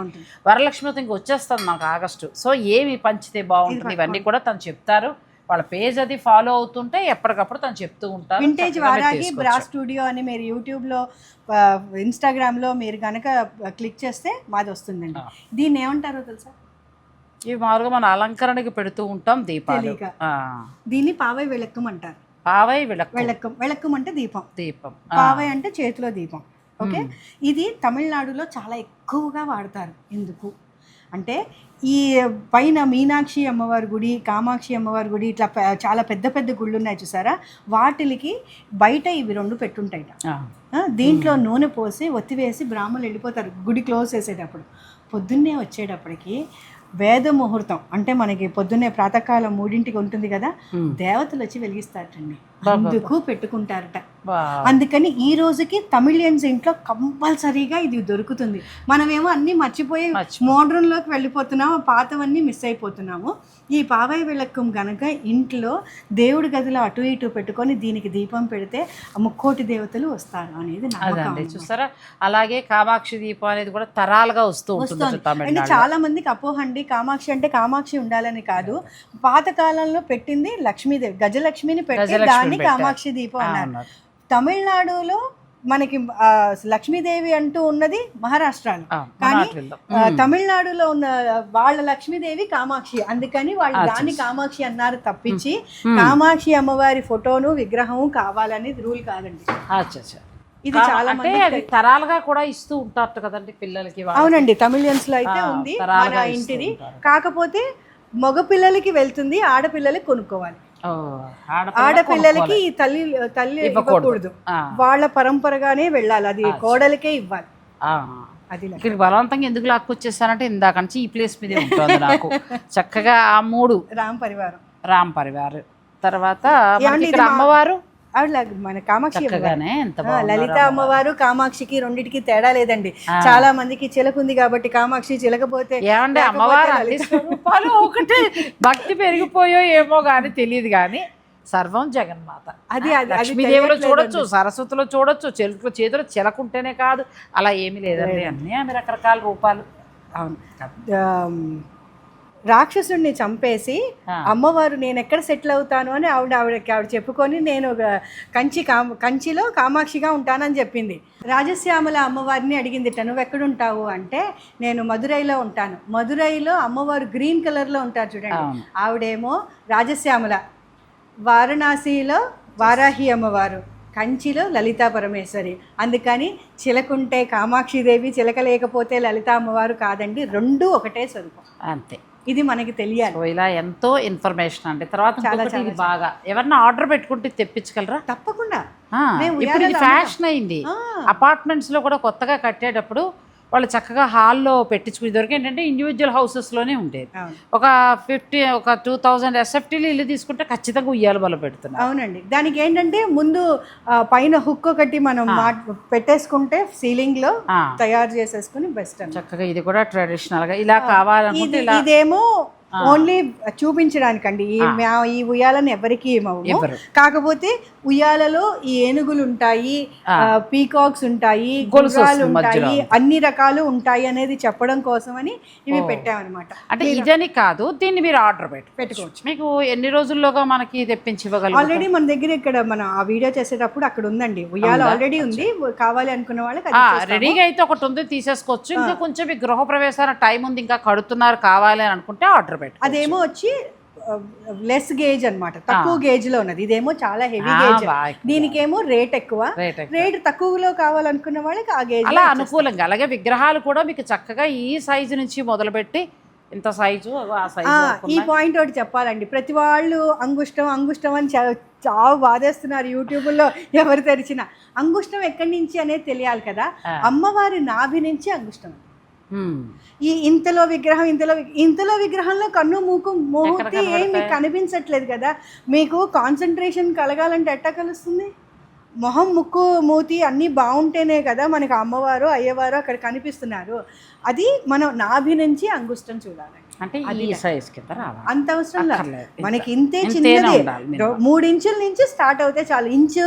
A: వరలక్ష్మి ఇంక వచ్చేస్తుంది మనకు ఆగస్టు, సో ఏమి పంచితే బాగుంటుంది, ఇవన్నీ కూడా తను చెప్తారు. వాళ్ళ పేజ్ అది ఫాలో అవుతుంటే ఎప్పటికప్పుడు తను చెప్తూ ఉంటారు.
B: వింటేజ్ వారాహి బ్రా స్టూడియో అని మీరు యూట్యూబ్లో, ఇన్స్టాగ్రామ్లో మీరు కనుక క్లిక్ చేస్తే మాది వస్తుందండి. దీన్ని ఏమంటారో తెలుసా?
A: ఇవి మామూలుగా మన అలంకరణకి పెడుతూ ఉంటాం, దీపాలు.
B: దీన్ని పావై వెలక్కం అంటారు.
A: పావై
B: వెలక్కం అంటే దీపం. పావై అంటే చేతిలో దీపం. ఓకే, ఇది తమిళనాడులో చాలా ఎక్కువగా వాడతారు. ఎందుకు అంటే ఈ పైన మీనాక్షి అమ్మవారి గుడి, కామాక్షి అమ్మవారి గుడి, ఇట్లా చాలా పెద్ద పెద్ద గుళ్ళు ఉన్నాయి చూసారా, వాటికి బయట ఇవి 2 పెట్టుంటాయిట. దీంట్లో నూనె పోసి ఒత్తివేసి బ్రాహ్మణులు వెళ్ళిపోతారు గుడి క్లోజ్ చేసేటప్పుడు. పొద్దున్నే వచ్చేటప్పటికి వేద ముహూర్తం అంటే మనకి పొద్దున్నే ప్రాతకాలం 3ంటికి ఉంటుంది కదా, దేవతలు వచ్చి వెలిగిస్తారటండి, అందుకు పెట్టుకుంటారట. అందుకని ఈ రోజుకి తమిళియన్స్ ఇంట్లో కంపల్సరీగా ఇది దొరుకుతుంది. మనమేమో అన్ని మర్చిపోయి మోడ్రన్ లోకి వెళ్ళిపోతున్నాము, పాతవన్నీ మిస్ అయిపోతున్నాము. ఈ పావై విளக்கம் గనక ఇంట్లో దేవుడి గదిలో అటు ఇటు పెట్టుకొని దీనికి దీపం పెడితే 3,000,000 దేవతలు వస్తారు అనేది నమ్మకం.
A: చూస్తారా, అలాగే కామాక్షి దీపం అనేది కూడా తరాలుగా వస్తుంది.
B: అంటే చాలా మందికి అపోహ అండి, కామాక్షి అంటే కామాక్షి ఉండాలని కాదు. పాతకాలంలో పెట్టింది లక్ష్మీదేవి, గజలక్ష్మిని పెట్టి దాన్ని కామాక్షి దీపం అన్నారు. తమిళనాడులో మనకి లక్ష్మీదేవి అంటూ ఉన్నది మహారాష్ట్రలో, కానీ తమిళనాడులో ఉన్న వాళ్ళ లక్ష్మీదేవి కామాక్షి, అందుకని వాళ్ళు దాన్ని కామాక్షి అన్నారు తప్పించి కామాక్షి అమ్మవారి ఫోటోను విగ్రహం కావాలని రూల్ కాదండి. ఇది చాలా మంది
A: తరాలుగా కూడా ఇస్తూ ఉంటారు కదండి పిల్లలకి.
B: అవునండి, తమిళియన్స్ లో అయితే ఉంది మన ఇంటిది. కాకపోతే మగ పిల్లలకి వెళ్తుంది, ఆడపిల్లలకి కొనుక్కోవాలి. ఆడపిల్లలకి ఈ తల్లి ఇవ్వకూడదు, వాళ్ళ పరంపరగానే వెళ్ళాలి, అది కోడలికే ఇవ్వాలి.
A: అది ఇక్కడ బలవంతంగా ఎందుకు లాక్కొచ్చేసానంటే ఇందాక నుంచి ఈ ప్లేస్ మీదే ఉంటుంది నాకు చక్కగా ఆ 3 రామ్ పరివారం తర్వాత ఇక్కడ అమ్మవారు
B: మన కామాక్షి లలిత అమ్మవారు కామాక్షికి రెండింటికి తేడా లేదండి. చాలా మందికి చిలకుంది కాబట్టి కామాక్షి, చిలకపోతే
A: ఏమంటే అమ్మవారు ఒకటే భక్తి పెరిగిపోయో ఏమో గానీ తెలియదు కానీ సర్వం జగన్మాత. అది లక్ష్మీదేవిలో చూడొచ్చు, సరస్వతిలో చూడొచ్చు, చేతిలో చిలకుంటేనే కాదు అలా ఏమీ లేదండి, అన్నీ ఆమె రకరకాల రూపాలు.
B: అవును, రాక్షసుడిని చంపేసి అమ్మవారు నేను ఎక్కడ సెటిల్ అవుతాను అని ఆవిడ చెప్పుకొని నేను కంచిలో కామాక్షిగా ఉంటానని చెప్పింది. రాజశ్యామల అమ్మవారిని అడిగింది, నువ్వు ఎక్కడుంటావు అంటే నేను మదురైలో ఉంటాను. మదురైలో అమ్మవారు గ్రీన్ కలర్లో ఉంటారు చూడండి, ఆవిడేమో రాజశ్యామల, వారణాసిలో వారాహి అమ్మవారు, కంచిలో లలితా పరమేశ్వరి. అందుకని చిలకుంటే కామాక్షిదేవి, చిలక లేకపోతే లలితా అమ్మవారు కాదండి, రెండూ ఒకటే స్వరూపం.
A: అంతే,
B: ఇది మనకి తెలియాలి.
A: ఇలా ఎంతో ఇన్ఫర్మేషన్ అండి. తర్వాత చాలా బాగా ఎవరన్నా ఆర్డర్ పెట్టుకుంటే తెప్పించగలరా?
B: తప్పకుండా.
A: ఇప్పుడు ఇది ఫ్యాషన్ అయింది. అపార్ట్మెంట్స్ లో కూడా కొత్తగా కట్టేటప్పుడు వాళ్ళు చక్కగా హాల్లో పెట్టించుకునే దొరికి ఏంటంటే ఇండివిజువల్ హౌసెస్లోనే ఉండేది. ఒక 2000 SFTలు ఇల్లు తీసుకుంటే ఖచ్చితంగా ఉయ్యాల బల పెడుతున్నారు.
B: అవునండి, దానికి ఏంటంటే ముందు పైన హుక్ ఒకటి మనం పెట్టేసుకుంటే సీలింగ్ లో తయారు చేసేసుకుని బెస్ట్.
A: చక్కగా ఇది కూడా ట్రెడిషనల్ గా ఇలా కావాలనుకుంటే
B: ఇదేమో ఓన్లీ చూపించడానికండి. ఈ ఉయ్యాలను ఎవరికి ఇవ్వము, కాకపోతే ఉయ్యాలలో ఈ ఏనుగులు ఉంటాయి, పీకాక్స్ ఉంటాయి, గుర్రాలు ఉంటాయి, అన్ని రకాలు ఉంటాయి అనేది చెప్పడం కోసమని ఇవి పెట్టామన్నమాట.
A: అంటే ఇదని కాదు, దీన్ని మీరు ఆర్డర్ పెట్టుకోవచ్చు. మీకు ఎన్ని రోజుల్లోగా మనకి తెప్పించి ఇవ్వగలరు?
B: ఆల్రెడీ మన దగ్గర ఇక్కడ మనం ఆ వీడియో చేసేటప్పుడు అక్కడ ఉందండి, ఉయ్యాల ఆల్రెడీ ఉంది. కావాలి అనుకున్న వాళ్ళకి
A: రెడీగా అయితే ఒకటి ఉంది, తీసేసుకోవచ్చు. ఇంకా కొంచెం మీ గృహ ప్రవేశాల టైం ఉంది, ఇంకా కడుతున్నారు కావాలి అని అనుకుంటే ఆర్డర్.
B: అదేమో వచ్చి లెస్ గేజ్ అన్నమాట, తక్కువ గేజ్ లో ఉన్నది. ఇదేమో చాలా హెవీ గేజ్, దీనికేమో రేట్ ఎక్కువ. రేట్ తక్కువలో కావాలనుకున్న వాళ్ళకి ఆ గేజ్
A: అలా అనుకూలంగా. అలాగే విగ్రహాలు కూడా మీకు చక్కగా ఈ సైజు నుంచి మొదలుపెట్టి ఇంత సైజు, ఆ సైజు.
B: ఈ పాయింట్ ఒకటి చెప్పాలండి, ప్రతి వాళ్ళు అంగుష్టం అని చాలా బాధేస్తున్నారు యూట్యూబ్లో. ఎవరు తెరిచిన అంగుష్టం ఎక్కడి నుంచి అనేది తెలియాలి కదా. అమ్మవారి నాభి నుంచి అంగుష్టం. ఈ ఇంతలో విగ్రహంలో కన్ను మూకు మూర్తి ఏమి కనిపించట్లేదు కదా. మీకు కాన్సన్ట్రేషన్ కలగాలంటే ఎట్టా కలుస్తుంది? మొహం, ముక్కు, మూతి అన్నీ బాగుంటేనే కదా మనకు అమ్మవారు అయ్యవారు అక్కడ కనిపిస్తున్నారు. అది మనం నాభి నుంచి అంగుష్టం చూడాలి.
A: అంటే ఈ సైజ్ కింద రావాలి,
B: అంత అవసరం లేదు. మనకి ఇంతే చిన్నది, 3 ఇంచుల నుంచి స్టార్ట్ అవుతే చాలు. ఇంచు,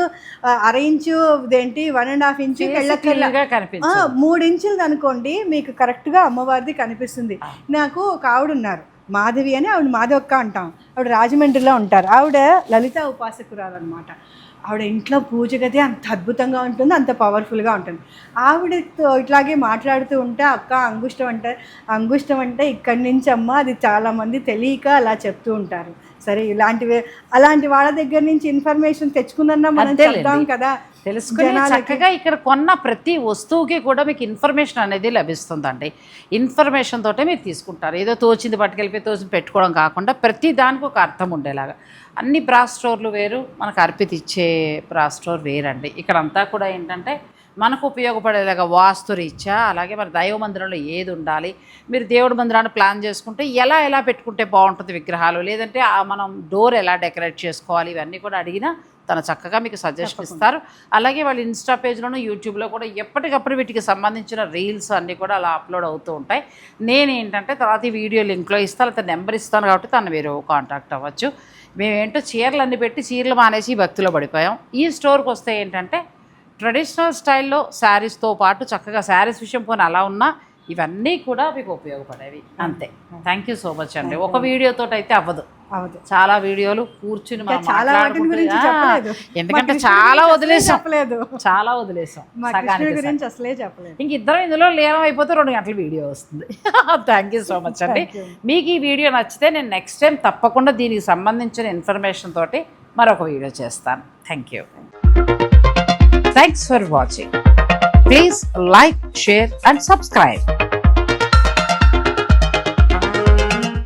B: అర ఇంచు, ఇదేంటి 1.5 ఇంచు వెళ్ళక్కర్లా. 3 ఇంచులు అనుకోండి మీకు కరెక్ట్గా అమ్మవారిది కనిపిస్తుంది. నాకు ఒక ఆవిడ ఉన్నారు, మాధవి అని, ఆవిడ మాధవక్క అంటాం. ఆవిడ రాజమండ్రిలో ఉంటారు. ఆవిడ లలిత ఉపాసకురాలు అనమాట. ఆవిడ ఇంట్లో పూజ గది అంత అద్భుతంగా ఉంటుంది, అంత పవర్ఫుల్గా ఉంటుంది. ఆవిడతో ఇట్లాగే మాట్లాడుతూ ఉంటే, అక్క అంగుష్టం అంటే ఇక్కడి నుంచి అమ్మ, అది చాలామంది తెలియక అలా చెప్తూ ఉంటారు. సరే, అలాంటి వాళ్ళ దగ్గర నుంచి ఇన్ఫర్మేషన్ తెచ్చుకున్నా మనం చెప్తాం కదా,
A: తెలుసుకుని చక్కగా ఇక్కడ కొన్న ప్రతి వస్తువుకి కూడా మీకు ఇన్ఫర్మేషన్ అనేది లభిస్తుందండి. ఇన్ఫర్మేషన్ తోటే మీరు తీసుకుంటారు. ఏదో తోచింది పట్టుకెళ్ళిపోయి తోచింది పెట్టుకోవడం కాకుండా ప్రతి దానికి ఒక అర్థం ఉండేలాగా. అన్ని బ్రాస్ స్టోర్లు వేరు, మనకు అర్పిత ఇచ్చే బ్రాస్ స్టోర్ వేరండి. ఇక్కడంతా కూడా ఏంటంటే మనకు ఉపయోగపడేలాగా వాస్తు రీత్యా, అలాగే మన దైవ మందిరంలో ఏది ఉండాలి, మీరు దేవుడి మందిరాన్ని ప్లాన్ చేసుకుంటే ఎలా పెట్టుకుంటే బాగుంటుంది విగ్రహాలు, లేదంటే మనం డోర్ ఎలా డెకరేట్ చేసుకోవాలి, ఇవన్నీ కూడా అడిగినా తను చక్కగా మీకు సజెషన్ ఇస్తారు. అలాగే వాళ్ళ ఇన్స్టా పేజ్లోనూ యూట్యూబ్లో కూడా ఎప్పటికప్పుడు వీటికి సంబంధించిన రీల్స్ అన్నీ కూడా అలా అప్లోడ్ అవుతూ ఉంటాయి. నేనేంటంటే తర్వాత ఈ వీడియో లింక్లో ఇస్తాను, అతను నెంబర్ ఇస్తాను కాబట్టి తను మీరు కాంటాక్ట్ అవ్వచ్చు. మేమేంటో చీరలు అన్నీ పెట్టి చీరలు మానేసి భక్తిలో పడిపోయాం. ఈ స్టోర్కి వస్తే ఏంటంటే ట్రెడిషనల్ స్టైల్లో శారీస్తో పాటు చక్కగా శారీస్ విషయం పోనీ అలా ఉన్నా ఇవన్నీ కూడా మీకు ఉపయోగపడేవి. అంతే. థ్యాంక్ యూ సో మచ్ అండి. ఒక వీడియోతో అయితే అవ్వదు, చాలా వీడియోలు కూర్చుని ఎందుకంటే చాలా వదిలేసాం ఇంక ఇద్దరం ఇందులో లీనం అయిపోతే 2 గంటల వీడియో వస్తుంది. థ్యాంక్ యూ సో మచ్ అండి. మీకు ఈ వీడియో నచ్చితే నేను నెక్స్ట్ టైం తప్పకుండా దీనికి సంబంధించిన ఇన్ఫర్మేషన్ తోటి మరొక వీడియో చేస్తాను. Thank you. Thanks for watching. Please like, share and subscribe.